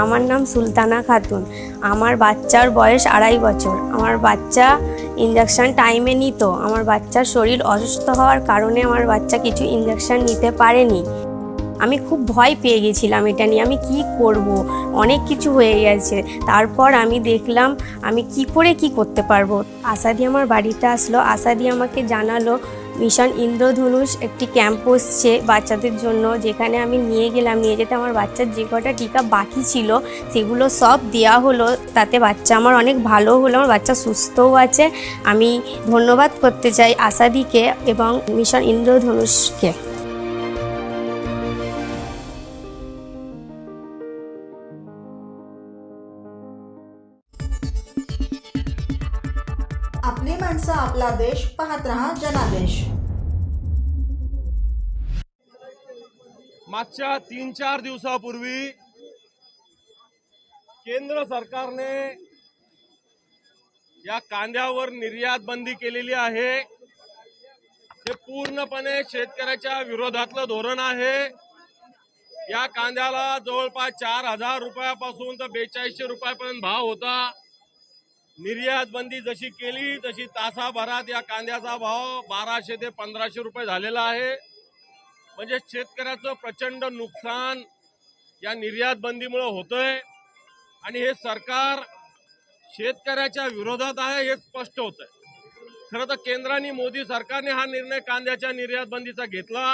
আমার নাম সুলতানা খাতুন। আমার বাচ্চার বয়স 2.5 বছর। আমার বাচ্চা ইঞ্জেকশন টাইমে নিত। আমার বাচ্চার শরীর অসুস্থ হওয়ার কারণে আমার বাচ্চা কিছু ইঞ্জেকশন নিতে পারেনি। আমি খুব ভয় পেয়ে গেছিলাম এটা নিয়ে, আমি কি করব, অনেক কিছু হয়ে গেছে। তারপর আমি দেখলাম আমি কি করে কি করতে পারবো। আশাদি আমার বাড়িতে আসলো, আশাদি আমাকে জানালো মিশন ইন্দ্রধনুষ একটি ক্যাম্প বসছে বাচ্চাদের জন্য, যেখানে আমি নিয়ে গেলাম। নিয়ে যেতে আমার বাচ্চার যে কটা টিকা বাকি ছিল সেগুলো সব দেওয়া হলো। তাতে বাচ্চা আমার অনেক ভালো হলো, আমার বাচ্চা সুস্থও আছে। আমি ধন্যবাদ করতে চাই আশাদিকে এবং মিশন ইন্দ্রধনুষকে। आपली माणसं आपला देश पाहत रहा जनादेश। मागच्या 3-4 दिवसापूर्वी केंद्र सरकारने या कांद्यावर निर्यात बंदी केलेली आहे। हे पूर्णपणे शेतकऱ्याच्या विरोधातलं धोरण आहे। या कांद्याला जवळपास 4,000 रुपयापासून तर 4200 रुपयापर्यंत भाव होता। निर्यात बंदी जशी केली तशी तासाभरात या कांद्याचा भाव 1200 ते 1500 रुपये झालेला आहे। म्हणजे शेतकऱ्याचं प्रचंड नुकसान या निर्यात बंदीमुळे होतंय आणि हे सरकार शेतकऱ्याच्या विरोधात आहे हे स्पष्ट होतंय। खरं तर केंद्राने मोदी सरकारने हा निर्णय कांद्याच्या निर्यात बंदीचा घेतला।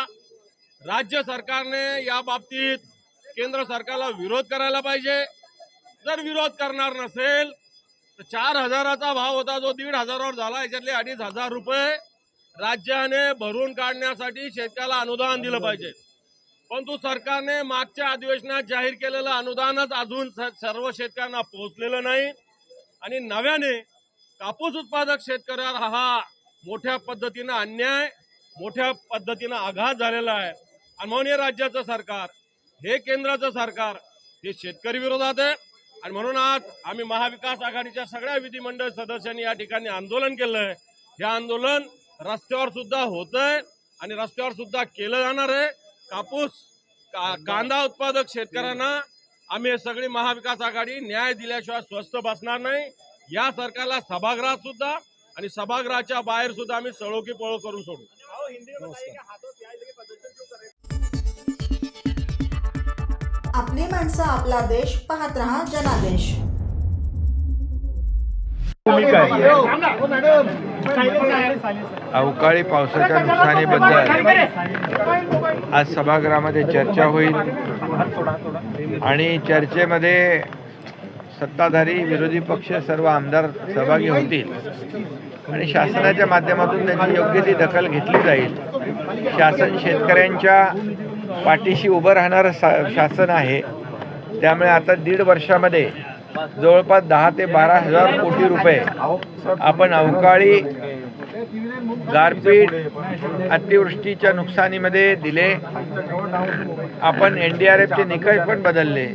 राज्य सरकारने या बाबतीत केंद्र सरकारला विरोध करायला पाहिजे। जर विरोध करणार नसेल तर 4,000चा भाव होता जो 1,500वर झाला, याच्यातले 2,500 रुपये राज्याने भरून काढण्यासाठी शेतकऱ्याला अनुदान दिलं पाहिजे। परंतु सरकारने मागच्या अधिवेशनात जाहीर केलेलं अनुदानच अजून सर्व शेतकऱ्यांना पोहोचलेलं नाही आणि नव्याने कापूस उत्पादक शेतकऱ्यावर हा मोठ्या पद्धतीने अन्याय, मोठ्या पद्धतीने आघात झालेला आहे। आणि म्हणून हे राज्याचं सरकार, हे केंद्राचं सरकार हे शेतकरी विरोधात आहे। आणि म्हणून आज आम्ही महाविकास आघाडीच्या सगळ्या विधिमंडळ सदस्यांनी या ठिकाणी आंदोलन केलंय। हे आंदोलन रस्त्यावर सुद्धा होतंय आणि रस्त्यावर सुद्धा केलं जाणार आहे। कापूस कांदा उत्पादक शेतकऱ्यांना आम्ही सगळी महाविकास आघाडी न्याय दिल्याशिवाय स्वस्थ बसणार नाही। या सरकारला सभागृहात सुद्धा आणि सभागृहाच्या बाहेर सुद्धा आम्ही सळोकी पळो करून सोडू। आपली माणसं आपला देश पाहत रहा जनादेश। अवकाळी पावसाच्या नुकसानीबद्दल आज सभागृहामध्ये चर्चा होईल आणि चर्चेमध्ये सत्ताधारी विरोधी पक्ष सर्व आमदार सहभागी होतील आणि शासनाच्या माध्यमातून त्याची योग्य ती दखल घेतली जाईल। शासन शेतकऱ्यांच्या पाठीशी उभं राहणारं शासन आहे। त्यामुळे आता 1.5 वर्षामध्ये जवळपास 10 ते 12 हजार कोटी रुपये आपण अवकाळी, गारपीट, अतिवृष्टीच्या नुकसानीमध्ये दिले। आपण NDRFचे निकष पण बदलले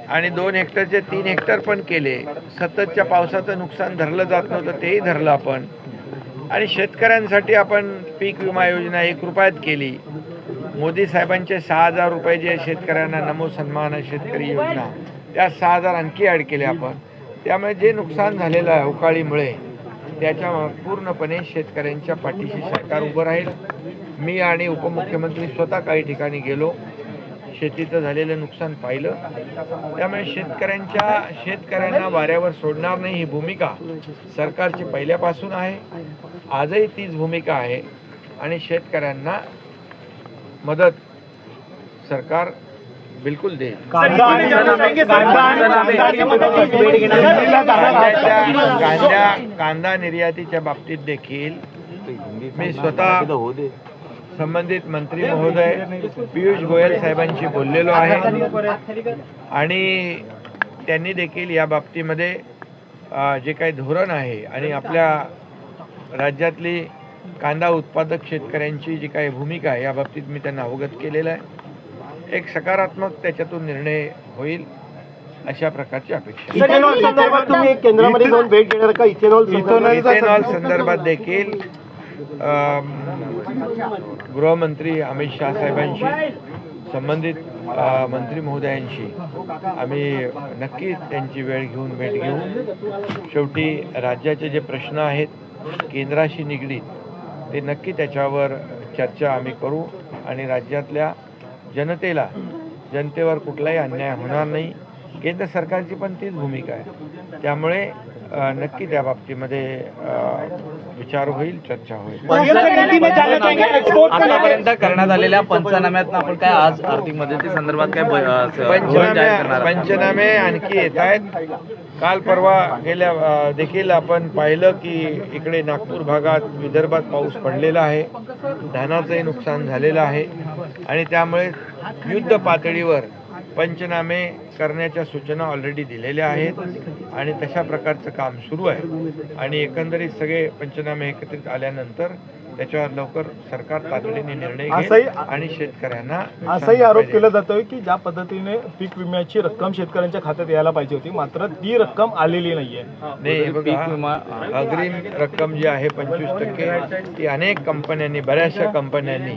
आणि 2 हेक्टरचे 3 हेक्टर पण केले। सततच्या पावसाचं नुकसान धरलं जात नव्हतं तेही धरलं आपण आणि शेतकऱ्यांसाठी आपण पीक विमा योजना 1 रुपयात केली। मोदी साहेबांचे 6,000 रुपये जे शेतकऱ्यांना नमो सन्मान शेतकरी योजना, त्या 6,000 आणखी ॲड केले आपण। त्यामुळे जे नुकसान झालेलं आहे अवकाळीमुळे त्याच्या पूर्णपणे शेतकऱ्यांच्या पाठीशी सरकार उभं राहील। मी आणि उपमुख्यमंत्री स्वतः काही ठिकाणी गेलो, शेतीचं झालेलं नुकसान पाहिलं। त्यामुळे शेतकऱ्यांना वाऱ्यावर सोडणार नाही ही भूमिका सरकारची पहिल्यापासून आहे, आजही तीच भूमिका आहे आणि शेतकऱ्यांना मदत सरकार बिल्कुल देईल। कांदा निर्यातीच्या बाबतीत देखील मी स्वतः संबंधित मंत्री महोदय पियुष गोयल साहेबांशी बोललेलो आहे आणि त्यांनी देखील या बाबतीमध्ये जे काही धोरण आहे आणि आपल्या राज्यातली कांदा उत्पादक शेतकऱ्यांची जी काही भूमिका आहे या बाबतीत मी त्यांना अवगत केलेलं आहे। एक सकारात्मक त्याच्यातून निर्णय होईल। अशा प्रकारची अपेक्षा आहे. इथेनॉल संदर्भात तुम्ही केंद्रामध्ये जाऊन भेट देणार का? इथेनॉल इथेनॉल संदर्भात देखील गृहमंत्री अमित शाह साहेबांशी संबंधित मंत्री महोदयांशी आम्ही नक्की त्यांची वेळ घेऊन भेट घेऊ. शेवटी राज्याचे जे प्रश्न आहेत केंद्राशी निगडीत ते नक्की त्याच्यावर चर्चा आम्ही करू आणि राज्यातल्या जनतेवर कुठलाही अन्याय होणार नाही. केंद्र सरकारची पण तीच भूमिका आहे. त्यामुळे नक्की त्या बाबतीमध्ये विचार होईल, चर्चा होईल. आतापर्यंत करण्यात आलेल्या पंचनाम्यात आपण काय आज आर्थिक मदती संदर्भात काय धोरण जाहीर करणार आहात? पंचनामे आणखी येत आहेत. काल परवा गेल्या देखील आपण पाहिलं की इकडे नागपूर भागात, विदर्भात पाऊस पडलेला आहे, धानाचंही नुकसान झालेलं आहे आणि त्यामुळे युद्ध पातळीवर पंचनामे करण्याच्या सूचना ऑलरेडी दिलेल्या आहेत आणि तशा प्रकारचं काम सुरू आहे आणि एकंदरीत सगळे पंचनामे एकत्रित आल्यानंतर त्याच्यावर लवकर सरकार तातडीने निर्णय घेईल आणि शेतकऱ्यांना असाही आरोप केला जातोय की ज्या पद्धतीने पीक विम्याची रक्कम शेतकऱ्यांच्या खात्यात यायला पाहिजे होती, मात्र ती रक्कम आलेली नाहीये. नाही, हे बघा, अग्रिम रक्कम जी आहे 25% ती अनेक कंपन्यांनी, बऱ्याचशा कंपन्यांनी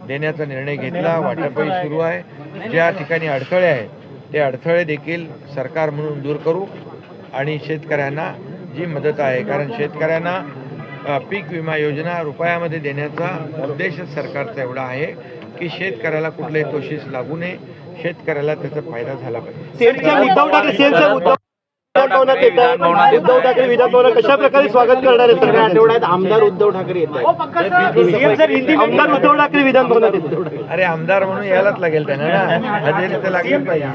देण्याचा निर्णय घेतला. वाटपही सुरू आहे. ज्या ठिकाणी अडथळे आहेत ते अडथळे देखील सरकार म्हणून दूर करू आणि शेतकऱ्यांना जी मदत आहे, कारण शेतकऱ्यांना पीक विमा योजना रुपयामध्ये देण्याचा उद्देशच सरकारचा एवढा आहे की शेतकऱ्याला कुठलेही तोशीस लागू नये, शेतकऱ्याला त्याचा फायदा झाला पाहिजे. उद्धव ठाकरे विधानभवनात कशा प्रकारे स्वागत करणार आहे? सगळ्या आठवड्यात आमदार उद्धव ठाकरे येत आहेत. आमदार उद्धव ठाकरे विधानभवनात येत आहेत. अरे, आमदार म्हणून यायलाच लागेल त्यांना ना, हजेरी तर लागली पाहिजे.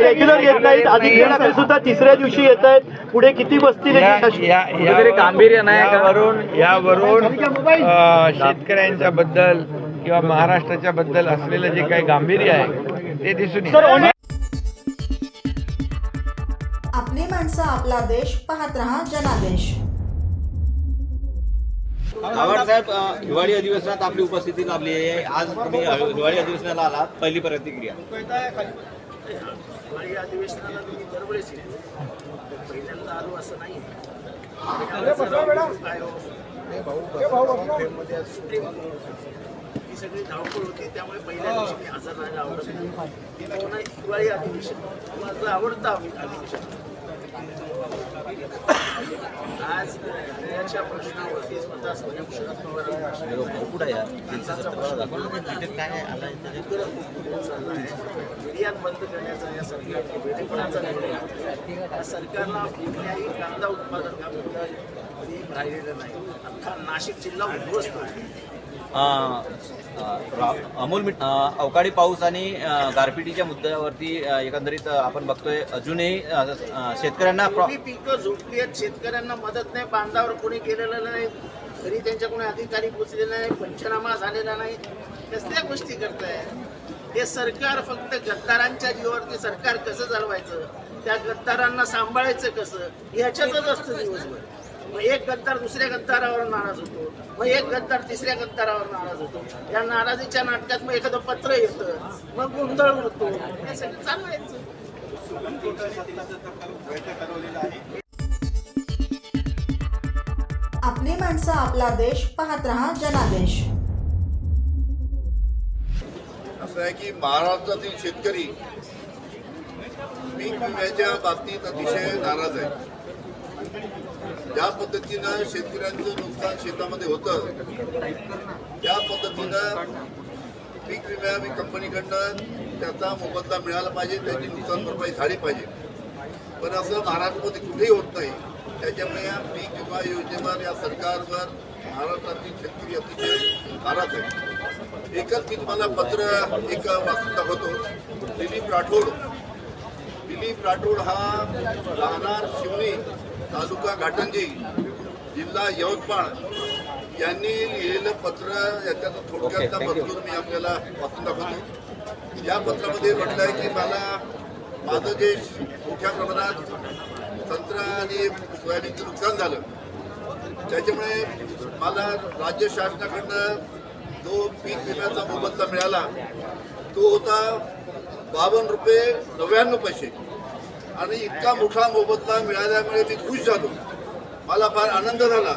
रेग्युलर येत नाहीत. आदित्य ठाकरे सुद्धा तिसऱ्या दिवशी येत आहेत. पुढे किती बसतील? गांभीर्य नाही यावरून शेतकऱ्यांच्या बद्दल किंवा महाराष्ट्राच्या बद्दल असलेलं जे काही गांभीर्य आहे ते दिसून येईल. आपली माणसं, आपला देश, पाहत रहा जनादेश. आव्हाड साहेब, हिवाळी अधिवेशनात आपली उपस्थिती लाभली आहे. आज तुम्ही हिवाळी अधिवेशनाला आलात, पहिली प्रतिक्रिया? हिवाळी अधिवेशनाला तुम्ही दरवेळेस पहिल्यांदा आलो असं नाही. ही सगळी धावपळ होती, त्यामुळे पहिल्या दिवशी मी हजर राहायला आवडत नाही. हिवाळी अधिवेशन माझं आवडतं अधिवेशन. आज याच्या प्रश्नावरती स्वतः स्वयं शरद पवार मीडियात बंद करण्याचा या सरकारचा वेळेपणाचा निर्णय आहे. या सरकारला कुठल्याही कांदा उत्पादकाबद्दल कधी राहिलेलं नाही. अख्खा नाशिक जिल्हा उद्ध्वस्त आहे. अमोल अवकाळी पाऊस आणि गारपिटीच्या मुद्द्यावरती एकंदरीत आपण बघतोय अजूनही शेतकऱ्यांना पिकं झोपली आहेत. शेतकऱ्यांना मदत नाही. बांधावर कोणी केलेलं नाही. घरी त्यांच्या कोणी अधिकारी पोचलेला नाही. पंचनामा झालेला नाही. कसल्या गोष्टी करताय? हे सरकार फक्त गद्दारांच्या जीवावरती सरकार कसं चालवायचं, त्या गद्दारांना सांभाळायचं कसं, ह्याच्यातच असतं दिवसभर. मग एक गद्दार दुसऱ्या गद्दारावर नाराज होतो, मग एक गद्दार तिसऱ्या गद्दारावर नाराज होतो. या नाराजीच्या नाटकात मग एखादं पत्र येतं, मग गोंधळ उडतो. हे सगळं चालवायचं. आपली माणसं, आपला देश, पाहत रहा जनादेश. असं आहे की महाराष्ट्रातील शेतकरी पीक विम्याच्या बाबतीत अतिशय नाराज आहे. ज्या पद्धतीनं शेतकऱ्यांचं नुकसान शेतामध्ये होतं त्या पद्धतीनं पीक विमा कंपनीकडनं त्याचा मोबदला मिळाला पाहिजे, त्याची नुकसान भरपाई झाली पाहिजे. पण असं महाराष्ट्रामध्ये कुठेही होत नाही. त्याच्यामुळे या पीक विमा योजनेवर, या सरकारवर महाराष्ट्रातील शेतकरी अतिशय नाराज आहे. एकच मी तुम्हाला पत्र एक वाचून दाखवतो. दिलीप राठोड हा राहणार शिवणी, तालुका घाटंजी, जिल्हा यवतमाळ यांनी लिहिलेलं पत्र. याच्यात थोडक्यात मजकूर मी आपल्याला वाचून दाखवतो. या पत्रामध्ये म्हटलं आहे की माझं जे मोठ्या प्रमाणात संत्रा आणि सोयाबीनचं नुकसान झालं, त्याच्यामुळे मला राज्य शासनाकडनं जो पीक विम्याचा मोबदला मिळाला तो होता 52.99 आणि इतका मोठा मोबदला मिळाल्यामुळे मी खुश झालो. मला फार आनंद झाला.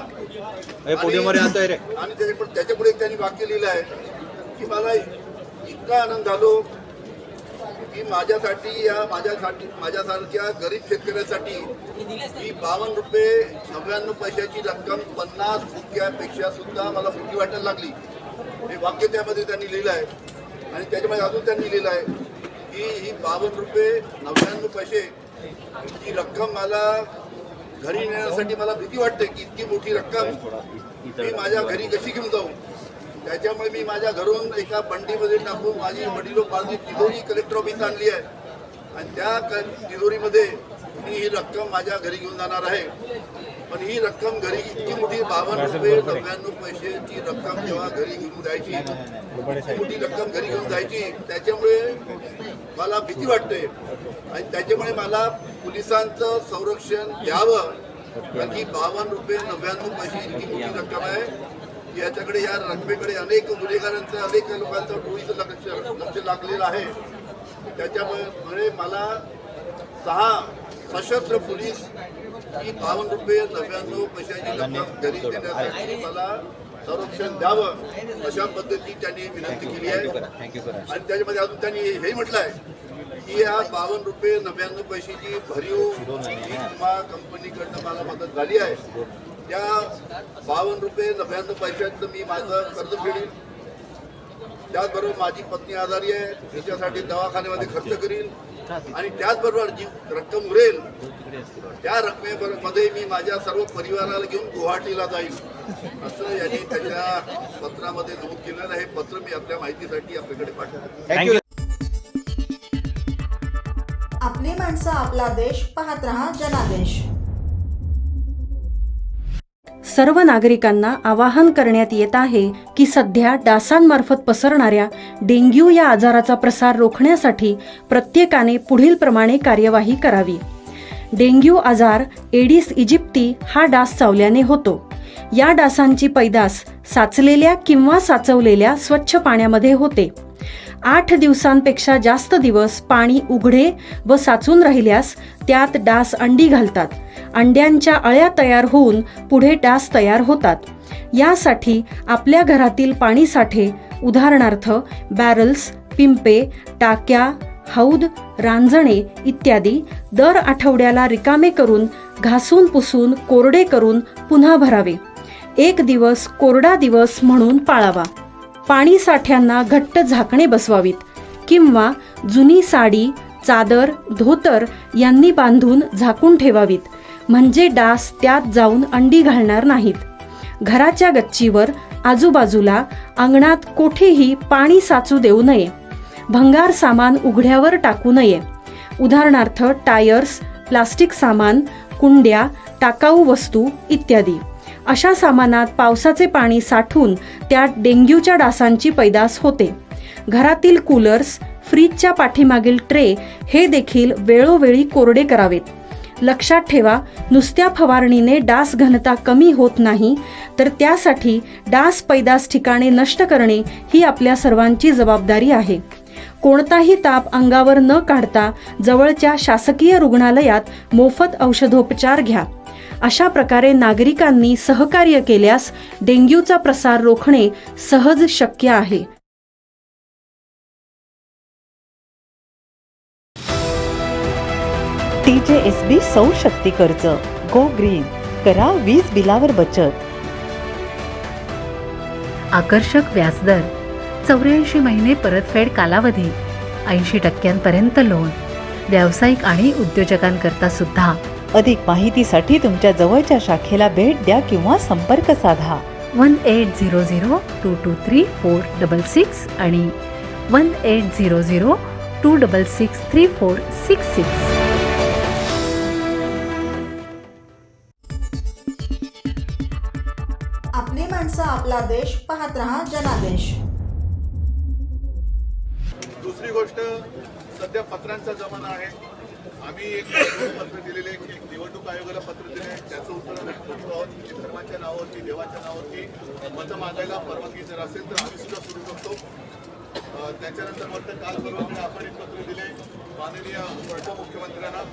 आणि त्याच्यापुढे त्यांनी वाक्य लिहिलं आहे की मला इतका आनंद झालो की माझ्यासाठी माझ्यासारख्या गरीब शेतकऱ्यासाठी ही 52.99 रक्कम 50 रुपयापेक्षा सुद्धा मला मोठी वाटायला लागली. हे वाक्य त्यामध्ये त्यांनी लिहिलं आहे. आणि त्याच्यामध्ये अजून त्यांनी लिहिलं आहे की ही 52.99 ही रक्कम मला घरी नेण्यासाठी मला भीती वाटते की इतकी मोठी रक्कम मी माझ्या घरी कशी घेऊन जाऊ. त्याच्यामुळे मी माझ्या घरून एका बंडीमध्ये टाकून माझी वडिलोपार्जित तिजोरी कलेक्टर ऑफिस आणली आहे. आणि त्या तिजोरीमध्ये मी ही रक्कम माझ्या घरी घेऊन जाणार आहे. पण ही रक्कम घरी इतकी मोठी 52.99 रक्कम जेव्हा घरी घेऊन जायची, मोठी रक्कम घरी घेऊन जायची, त्याच्यामुळे मला भीती वाटते. आणि त्याच्यामुळे मला पोलिसांचं संरक्षण द्यावं. कारण की 52.99 इतकी मोठी रक्कम आहे. याच्याकडे या रकमेकडे अनेक गुन्हेगारांचं अनेक लोकांचं डोळीचं लक्ष लागलेलं आहे. त्याच्यामुळे मला 6 सशस्त्र पोलीस ही 52.99 रक्कम घरी देण्यासाठी मला संरक्षण द्यावं अशा पद्धती त्यांनी विनंती केली आहे. आणि त्याच्यामध्ये अजून त्यांनी हेही म्हटलं आहे की या 52.99 भरीव विमा कंपनीकडनं मला मदत झाली आहे. त्या 52.99 मी माझं कर्ज फेडीन. त्याचबरोबर माझी पत्नी आजारी आहे, तिच्यासाठी दवाखान्यामध्ये खर्च करीन. आणि त्याचबरोबर जी रक्कम उरेल त्या रकमेमध्ये मी माझ्या सर्व परिवाराला घेऊन गुवाहाटीला जाईल असं यांनी त्याच्या पत्रामध्ये नमूद केलेलं आहे. पत्र मी आपल्या माहितीसाठी आपल्याकडे पाठवतो. आपली माणसं, आपला देश. पाहत रहा जनादेश. सर्व नागरिकांना आवाहन करण्यात येत आहे की सध्या डासांमार्फत पसरणाऱ्या डेंग्यू या आजाराचा प्रसार रोखण्यासाठी प्रत्येकाने पुढील प्रमाणे कार्यवाही करावी. डेंग्यू आजार एडिस इजिप्ती हा डास चावल्याने होतो. या डासांची पैदास साचलेल्या किंवा साचवलेल्या स्वच्छ पाण्यामध्ये होते. 8 दिवसांपेक्षा जास्त दिवस पाणी उघडे व साचून राहिल्यास त्यात डास अंडी घालतात. अंड्यांच्या अळ्या तयार होऊन पुढे डास तयार होतात. यासाठी आपल्या घरातील पाणी साठे उदाहरणार्थ बॅरल्स, पिंपे, टाक्या, हौद, रांजणे इत्यादी दर आठवड्याला रिकामे करून घासून पुसून कोरडे करून पुन्हा भरावे. 1 दिवस कोरडा दिवस म्हणून पाळावा. पाणी साठ्यांना घट्ट झाकणे बसवावीत किंवा जुनी साडी, चादर, धोतर यांनी बांधून झाकून ठेवावीत. म्हणजे डास त्यात जाऊन अंडी घालणार नाहीत. घराच्या गच्चीवर, आजूबाजूला, अंगणात कोठेही पाणी साचू देऊ नये. भंगार सामान उघड्यावर टाकू नये. उदाहरणार्थ टायर्स, प्लास्टिक सामान, कुंड्या, टाकाऊ वस्तू इत्यादी. अशा सामानात पावसाचे पाणी साठून त्यात डेंग्यूच्या डासांची पैदास होते. घरातील कूलर्स, फ्रीजच्या पाठीमागील ट्रे हे देखील वेळोवेळी कोरडे करावेत. लक्षात ठेवा, नुसत्या फवारणीने डास घनता कमी होत नाही, तर त्यासाठी डास पैदास ठिकाणे नष्ट करणे ही आपल्या सर्वांची जबाबदारी आहे. कोणताही ताप अंगावर न काढता जवळच्या शासकीय रुग्णालयात मोफत औषधोपचार घ्या. अशा प्रकारे नागरिकांनी सहकार्य केल्यास डेंग्यूचा प्रसार रोखणे सहज शक्य आहे. TJSB सौर शक्ती कर्ज. Go green. करा वीज बिलावर बचत. आकर्षक व्याजदर, 84 महिने परतफेड कालावधी, 80% लोन. व्यावसायिक आणि उद्योजकांकरता सुद्धा. अधिक माहितीसाठी तुमच्या जवळच्या शाखेला भेट द्या किंवा संपर्क साधा. 1800-223-466 आणि 1800-266-3466. आपली माणसं, आपला देश. पाहत रहा जनादेश. दुसरी गोष्ट, सध्या पत्रांचा जमाना आहे. आम्ही एक पत्र दिलेले, एक निवडणूक आयोगाला पत्र दिले, त्याचं उत्तर आम्ही देतो आहोत. धर्माच्या नावावरती, देवाच्या नावावरती मतं मागायला परवानगी जर असेल तर आम्ही सुद्धा सुरू करतो. त्याच्यानंतर वाटतं काल परवा आपण एक पत्र दिले माननीय उपमुख्यमंत्र्यांना,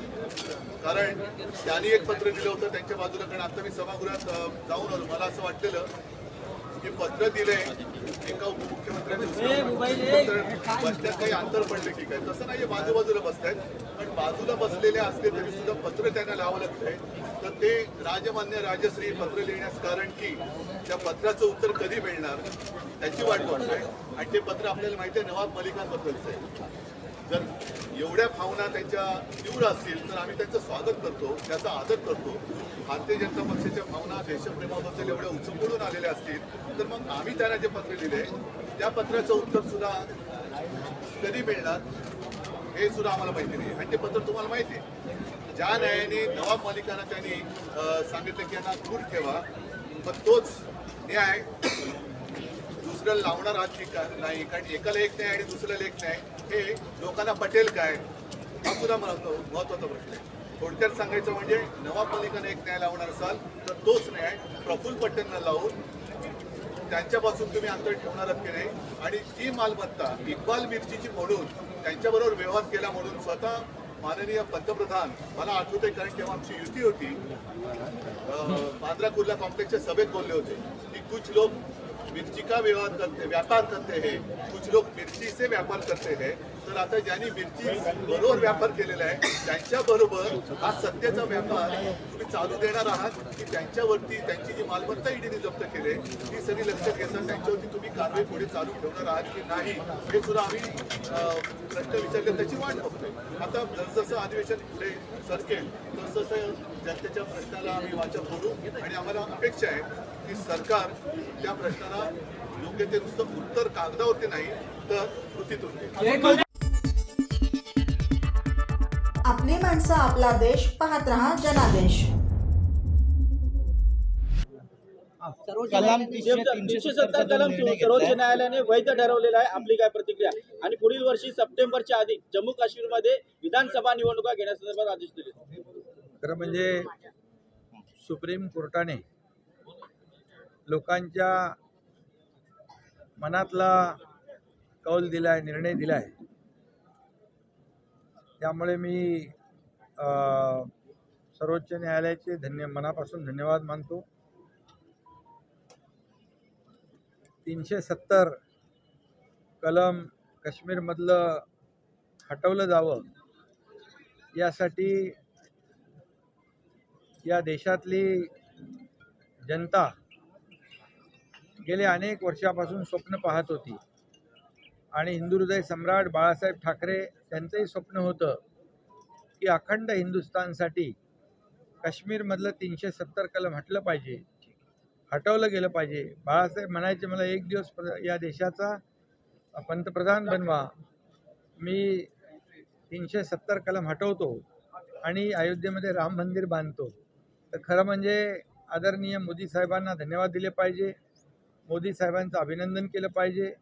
कारण त्यांनी एक पत्र दिलं होतं त्यांच्या बाजूला. कारण आता मी सभागृहात जाऊन आलो, मला असं वाटलेलं की पत्र दिले एका उपमुख्यमंत्र्यांनी बसण्यात काही अंतर पडले की काय. तसं नाही, बाजूबाजूला बसतायत, पण बाजूला बसलेले असले तरी सुद्धा पत्र त्यांना लावावं लागतंय. तर ते राजमान्य राजश्री पत्र लिहिण्यास कारण की त्या पत्राचं उत्तर कधी मिळणार त्याची वाट बघतोय. आणि ते पत्र आपल्याला माहिती आहे नवाब मलिकांबद्दलचं आहे. जर एवढ्या भावना त्यांच्या तीव्र असतील तर आम्ही त्यांचं स्वागत करतो, त्याचा आदर करतो. भारतीय जनता पक्षाच्या भावना देशप्रेमाबद्दल एवढ्या उचंबळून आलेल्या असतील तर मग आम्ही त्यांना जे पत्र दिले त्या पत्राचं उत्तर सुद्धा कधी मिळणार हे सुद्धा आम्हाला माहिती नाही. आणि ते पत्र तुम्हाला माहिती आहे, ज्या न्यायाने नवाब मलिकांना त्यांनी सांगितलं की यांना दूर ठेवा, पण तोच न्याय दुसऱ्याला लावणार आहात की नाही. कारण एकाला एक न्याय आणि दुसऱ्याला एक न्याय हे लोकांना पटेल काय हा सुद्धा महत्वाचा प्रश्न आहे. थोडक्यात सांगायचं म्हणजे नवाब मलिकांना एक न्याय लावणार असाल तर तोच न्याय प्रफुल्ल पटेलना लावून त्यांच्यापासून तुम्ही अंतर ठेवणार आहात की नाही. आणि ती मालमत्ता इक्बाल मिर्चीची म्हणून त्यांच्याबरोबर व्यवहार केला म्हणून स्वतः माननीय पंतप्रधान, मला आठवतंय कारण तेव्हा आमची युती होती, बांद्रा कुर्ला कॉम्प्लेक्सच्या सभेत बोलले होते की कुछ लोग मिर्ची का व्यापार करते हैं, कुछ लोक मिरची से व्यापार करते हैं. तर आता ज्यांनी मिरची बरोबर व्यापार केलेला आहे त्यांच्याबरोबर हा सत्तेचा व्यापार तुम्ही चालू देणार आहात की त्यांच्यावरती त्यांची जी मालमत्ता ईडीने जप्त केली ती सगळी लक्षात घेता त्यांच्यावरती तुम्ही कारवाई पुढे चालू ठेवणार आहात की नाही हे सुद्धा आम्ही प्रश्न विचारले, त्याची वाट बघतोय. आता जसं अधिवेशन पुढे सरकेल तसं जनतेच्या प्रश्नाला आम्ही वाचा फोडू आणि आम्हाला अपेक्षा आहे की सरकार त्या प्रश्नाला योग्य ते नुसतं उत्तर कागदावरती नाही तर कृतीतून देईल. आपली माणसं आपला देश, पाहत रहा जनादेश. कलम 370 कलम सर्वोच्च न्यायालयाने वैध ठरवलेला आहे. आपली काय प्रतिक्रिया? आणि पुढील वर्षी सप्टेंबरच्या आधी जम्मू काश्मीरमध्ये विधानसभा निवडणुका घेण्यासंदर्भात आदेश दिले. खरं म्हणजे सुप्रीम कोर्टाने लोकांच्या मनातला कौल दिलाय, निर्णय दिलाय. त्यामुळे मी सर्वोच्च न्यायालयाचे मनापासून धन्यवाद मानतो. 370 कलम काश्मीरमधलं हटवलं जावं यासाठी या देशातली जनता गेले अनेक वर्षापासून स्वप्न पाहत होती. आणि हिंदुहृदय सम्राट बाळासाहेब ठाकरे त्यांचंही स्वप्न होतं की अखंड हिंदुस्थानसाठी काश्मीरमधलं 370 कलम हटवलं गेलं पाहिजे. बाळासाहेब म्हणायचे मला एक दिवस या देशाचा पंतप्रधान बनवा, मी 370 कलम हटवतो आणि अयोध्येमध्ये राम मंदिर बांधतो. तर खरं म्हणजे आदरणीय मोदी साहेबांना धन्यवाद दिले पाहिजे, मोदी साहेबांचं अभिनंदन केलं पाहिजे.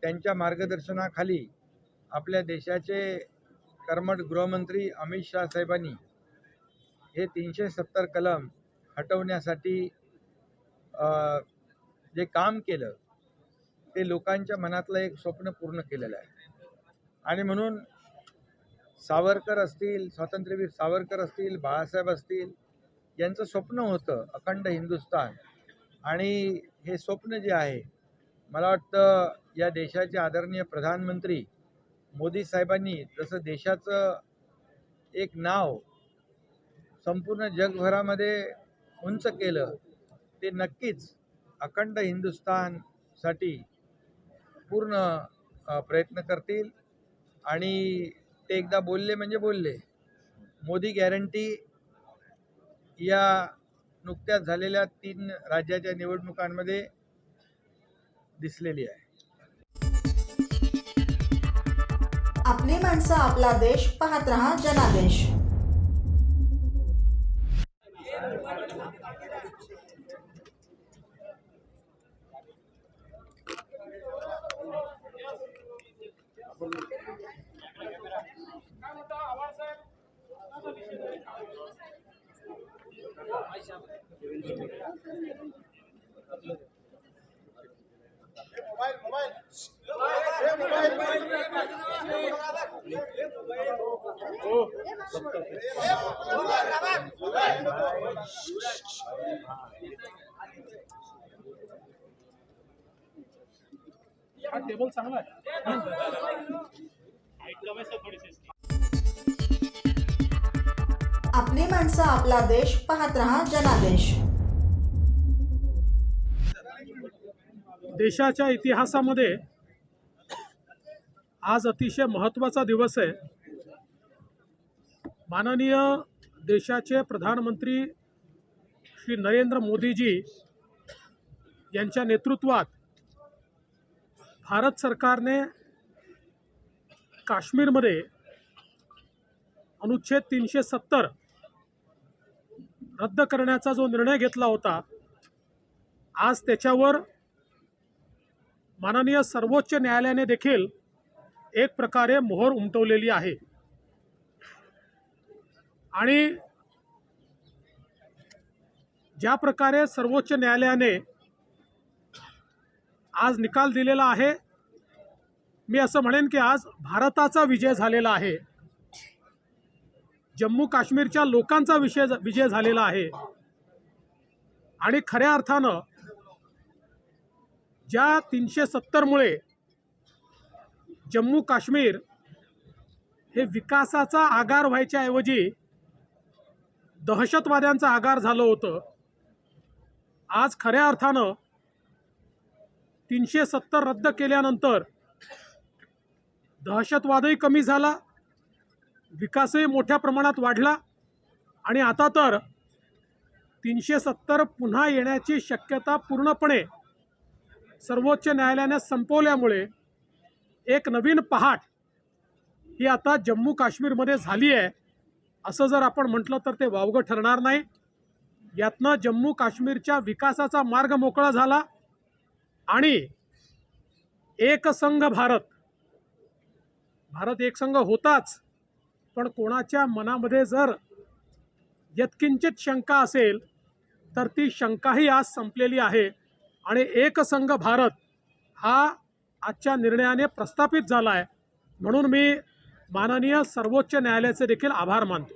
त्यांच्या मार्गदर्शनाखाली आपल्या देशाचे कर्मठ गृहमंत्री अमित शाह साहेबांनी हे 370 कलम हटवण्यासाठी जे काम केलं ते लोकांच्या मनातलं एक स्वप्न पूर्ण केलेलं आहे. आणि म्हणून सावरकर असतील, स्वातंत्र्यवीर सावरकर असतील, बाळासाहेब असतील, यांचं स्वप्न होतं अखंड हिंदुस्थान. आणि हे स्वप्न जे आहे मला वाटतं या देशाचे आदरणीय प्रधानमंत्री मोदी साहेबांनी जसं देशाचं एक नाव संपूर्ण जगभरामध्ये उंच केलं, ते नक्कीच अखंड हिंदुस्थानसाठी पूर्ण प्रयत्न करतील. आणि ते एकदा बोलले म्हणजे बोलले. मोदी गॅरंटी या नुकत्याच झालेल्या 3 राज्याच्या निवडणुकांमध्ये दिसलेली आहे. आपली माणसं आपला देश, पाहत रहा जनादेश. मोबाईल आपली माणसं आपला देश पाहत रहा जनादेश. देशाच्या इतिहासामध्ये आज अतिशय महत्त्वाचा दिवस आहे. माननीय देशाचे प्रधानमंत्री श्री नरेंद्र मोदीजी यांच्या नेतृत्वात भारत सरकारने काश्मीरमध्ये अनुच्छेद 370 रद्द करण्याचा जो निर्णय घेतला होता, आज त्याच्यावर माननीय सर्वोच्च न्यायालयाने देखील एक प्रकारे मोहर उमटवलेली आहे. आणि ज्या प्रकारे सर्वोच्च न्यायालयाने आज निकाल दिलेला आहे, मी असं म्हणेन की आज भारताचा विजय झालेला आहे, जम्मू काश्मीरच्या लोकांचा विजय झालेला आहे. आणि खऱ्या अर्थानं ज्या 370 मुळे जम्मू काश्मीर हे विकासाचा आगार व्हायच्या ऐवजी दहशतवाद्यांचा आगार झालं होतं, आज खऱ्या अर्थानं 370 रद्द केल्यानंतर दहशतवादही कमी झाला, विकासही मोठ्या प्रमाणात वाढला आणि आता तर 370 पुन्हा येण्याची शक्यता पूर्णपणे सर्वोच्च न्यायालयाने संपवल्यामुळे एक नवीन पहाट ही आता जम्मू काश्मीरमध्ये झाली आहे. असं जर आपण म्हटलं तर ते वावगं ठरणार नाही. यातनं जम्मू काश्मीरच्या विकासाचा मार्ग मोकळा झाला आणि एकसंघ भारत एकसंघ होताच, पण कोणाच्या मनामध्ये जर यत्किंचित शंका असेल तर ती शंकाही आज संपलेली आहे आणि एकसंघ भारत हा आजच्या निर्णयाने प्रस्थापित झाला आहे. म्हणून मी माननीय सर्वोच्च न्यायालयाचे देखील आभार मानतो.